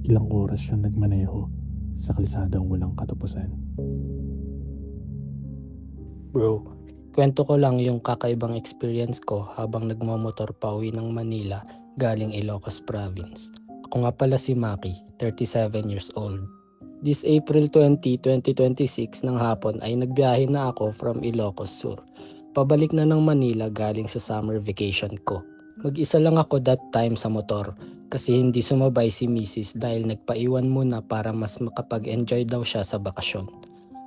Ilang oras siyang nagmaneho sa kalsadang walang katapusan. Bro, kwento ko lang yung kakaibang experience ko habang nagmamotor pauwi ng Manila galing Ilocos Province. Ako nga pala si Maki, 37 years old. This April 20, 2026 ng hapon ay nagbiyahe na ako from Ilocos Sur. Pabalik na ng Manila galing sa summer vacation ko. Mag-isa lang ako that time sa motor kasi hindi sumabay si Mrs. dahil nagpaiwan muna para mas makapag-enjoy daw siya sa bakasyon.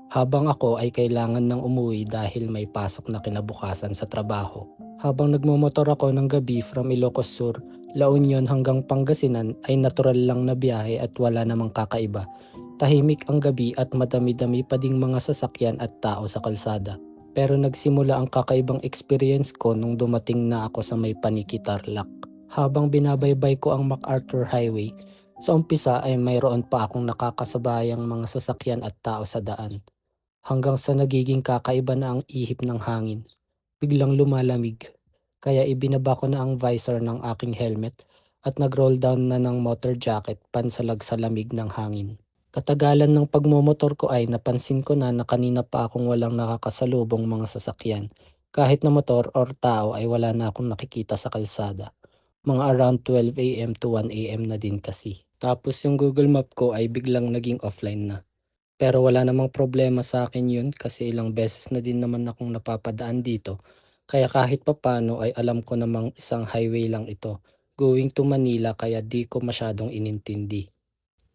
Habang ako ay kailangan ng umuwi dahil may pasok na kinabukasan sa trabaho. Habang nagmamotor ako ng gabi from Ilocos Sur, La Union hanggang Pangasinan ay natural lang na biyahe at wala namang kakaiba. Tahimik ang gabi at madami-dami pa ding mga sasakyan at tao sa kalsada. Pero nagsimula ang kakaibang experience ko nung dumating na ako sa may Paniki Tarlac. Habang binabaybay ko ang MacArthur Highway, sa umpisa ay mayroon pa akong nakakasabayang mga sasakyan at tao sa daan. Hanggang sa nagiging kakaiba na ang ihip ng hangin. Biglang lumalamig. Kaya ibinaba ko na ang visor ng aking helmet at nag-roll down na ng motor jacket pansalag sa lamig ng hangin. Katagalan ng pagmomotor ko ay napansin ko na kanina pa akong walang nakakasalubong mga sasakyan. Kahit na motor or tao ay wala na akong nakikita sa kalsada. Mga around 12 AM to 1 AM na din kasi. Tapos yung Google Map ko ay biglang naging offline na. Pero wala namang problema sa akin yun kasi ilang beses na din naman akong napapadaan dito. Kaya kahit papano ay alam ko namang isang highway lang ito. Going to Manila kaya di ko masyadong inintindi.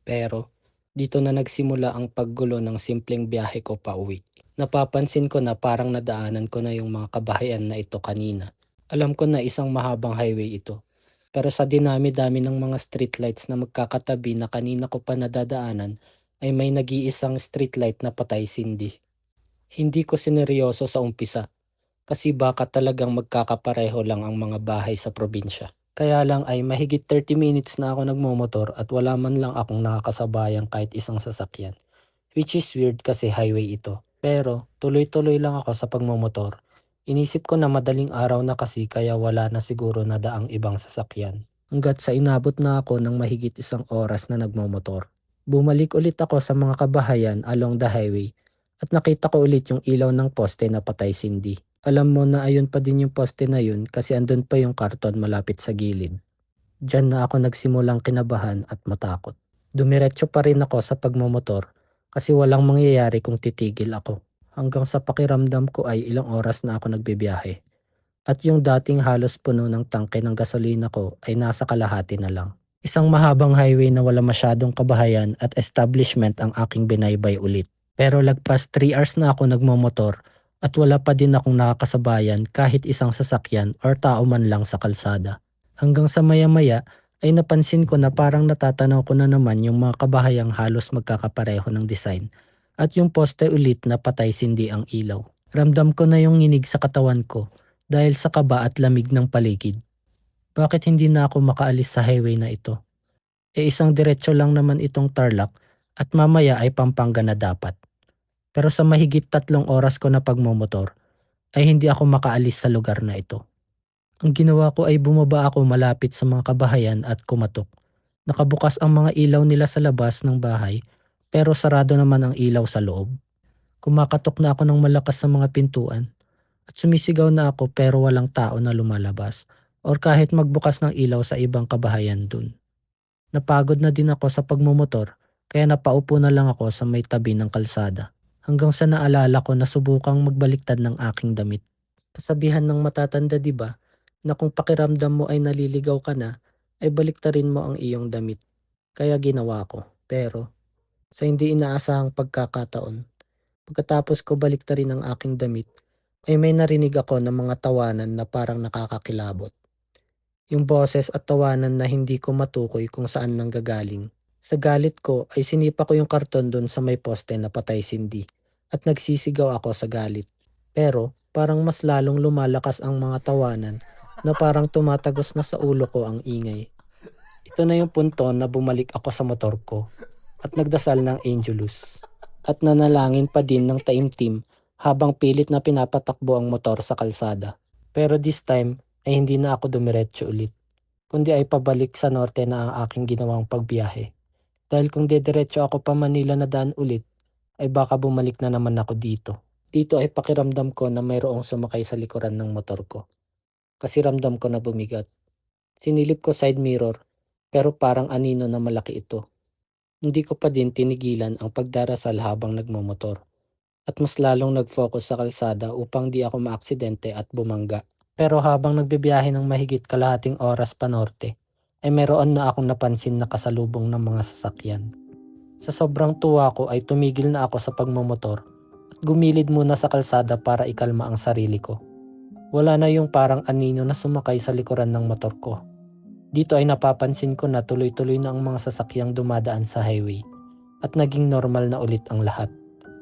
Pero dito na nagsimula ang paggulo ng simpleng biyahe ko pauwi. Napapansin ko na parang nadaanan ko na yung mga kabahayan na ito kanina. Alam ko na isang mahabang highway ito. Pero sa dinami-dami ng mga streetlights na magkakatabi na kanina ko pa nadadaanan, ay may nag-iisang streetlight na patay sindi. Hindi ko sineryoso sa umpisa, kasi baka talagang magkakapareho lang ang mga bahay sa probinsya. Kaya lang ay mahigit 30 minutes na ako nagmomotor at wala man lang akong nakakasabayang kahit isang sasakyan. Which is weird kasi highway ito. Pero tuloy-tuloy lang ako sa pagmomotor. Inisip ko na madaling araw na kasi kaya wala na siguro na daang ibang sasakyan. Hanggat sa inabot na ako ng mahigit isang oras na nagmomotor. Bumalik ulit ako sa mga kabahayan along the highway at nakita ko ulit yung ilaw ng poste na patay sindi. Alam mo na ayun pa din yung poste na yun kasi andun pa yung karton malapit sa gilid. Diyan na ako nagsimulang kinabahan at matakot. Dumiretso pa rin ako sa pagmomotor kasi walang mangyayari kung titigil ako. Hanggang sa pakiramdam ko ay ilang oras na ako nagbibiyahe. At yung dating halos puno ng tangke ng gasolina ko ay nasa kalahati na lang. Isang mahabang highway na wala masyadong kabahayan at establishment ang aking binaybay ulit. Pero lagpas 3 hours na ako nagmomotor at wala pa din akong nakakasabayan kahit isang sasakyan or tao man lang sa kalsada. Hanggang sa maya-maya ay napansin ko na parang natatanaw ko na naman yung mga kabahayang halos magkakapareho ng design at yung poste ulit na patay sindi ang ilaw. Ramdam ko na yung nginig sa katawan ko dahil sa kaba at lamig ng paligid. Bakit hindi na ako makaalis sa highway na ito? Isang diretso lang naman itong Tarlac at mamaya ay Pampanga na dapat. Pero sa mahigit 3 oras ko na pagmomotor ay hindi ako makaalis sa lugar na ito. Ang ginawa ko ay bumaba ako malapit sa mga kabahayan at kumatok. Nakabukas ang mga ilaw nila sa labas ng bahay pero sarado naman ang ilaw sa loob. Kumakatok na ako ng malakas sa mga pintuan at sumisigaw na ako pero walang tao na lumalabas or kahit magbukas ng ilaw sa ibang kabahayan dun. Napagod na din ako sa pagmomotor kaya napaupo na lang ako sa may tabi ng kalsada. Hanggang sa naalala ko na subukang magbaliktad ng aking damit. Kasabihan ng matatanda 'di ba na kung pakiramdam mo ay naliligaw ka na ay baliktarin mo ang iyong damit. Kaya ginawa ko. Pero sa hindi inaasahang pagkakataon, pagkatapos ko baliktarin ang aking damit, ay may narinig ako ng mga tawanan na parang nakakakilabot. Yung boses at tawanan na hindi ko matukoy kung saan nanggagaling. Sa galit ko ay sinipa ko yung karton doon sa may poste na patay sindi at nagsisigaw ako sa galit. Pero parang mas lalong lumalakas ang mga tawanan na parang tumatagos na sa ulo ko ang ingay. Ito na yung punto na bumalik ako sa motor ko at nagdasal ng Angelus. At nanalangin pa din ng taimtim habang pilit na pinapatakbo ang motor sa kalsada. Pero this time ay hindi na ako dumiretso ulit, kundi ay pabalik sa norte na ang aking ginawang pagbiyahe. Dahil kung dediretso ako pa Manila na daan ulit, ay baka bumalik na naman ako dito. Dito ay pakiramdam ko na mayroong sumakay sa likuran ng motor ko. Kasi ramdam ko na bumigat. Sinilip ko side mirror, pero parang anino na malaki ito. Hindi ko pa din tinigilan ang pagdarasal habang nagmomotor. At mas lalong nag-focus sa kalsada upang di ako maaksidente at bumangga. Pero habang nagbibiyahe ng mahigit kalahating oras pa norte, ay meron na akong napansin na kasalubong ng mga sasakyan. Sa sobrang tuwa ko ay tumigil na ako sa pagmomotor at gumilid muna sa kalsada para ikalma ang sarili ko. Wala na yung parang anino na sumakay sa likuran ng motor ko. Dito ay napapansin ko na tuloy-tuloy na ang mga sasakyang dumadaan sa highway at naging normal na ulit ang lahat.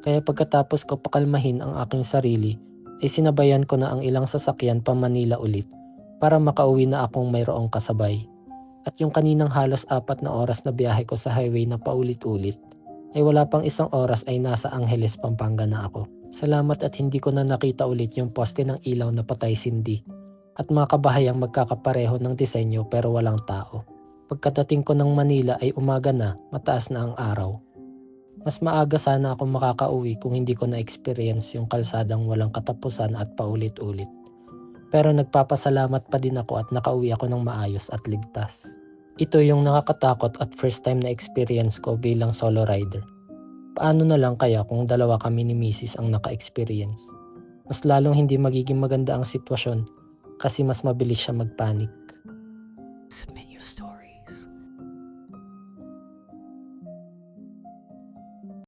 Kaya pagkatapos ko pakalmahin ang aking sarili, ay sinabayan ko na ang ilang sasakyan pa Manila ulit para makauwi na akong mayroong kasabay. At yung kaninang halos 4 na oras na biyahe ko sa highway na paulit-ulit, ay wala pang 1 oras ay nasa Angeles, Pampanga na ako. Salamat at hindi ko na nakita ulit yung poste ng ilaw na patay sindi at mga kabahayang magkakapareho ng disenyo pero walang tao. Pagkadating ko ng Manila ay umaga na, mataas na ang araw. Mas maaga sana ako makakauwi kung hindi ko na-experience yung kalsadang walang katapusan at paulit-ulit. Pero nagpapasalamat pa din ako at nakauwi ako ng maayos at ligtas. Ito yung nakakatakot at first time na experience ko bilang solo rider. Paano na lang kaya kung dalawa kami ni Mrs. ang naka-experience? Mas lalong hindi magiging maganda ang sitwasyon kasi mas mabilis siya magpanik. Submit your story.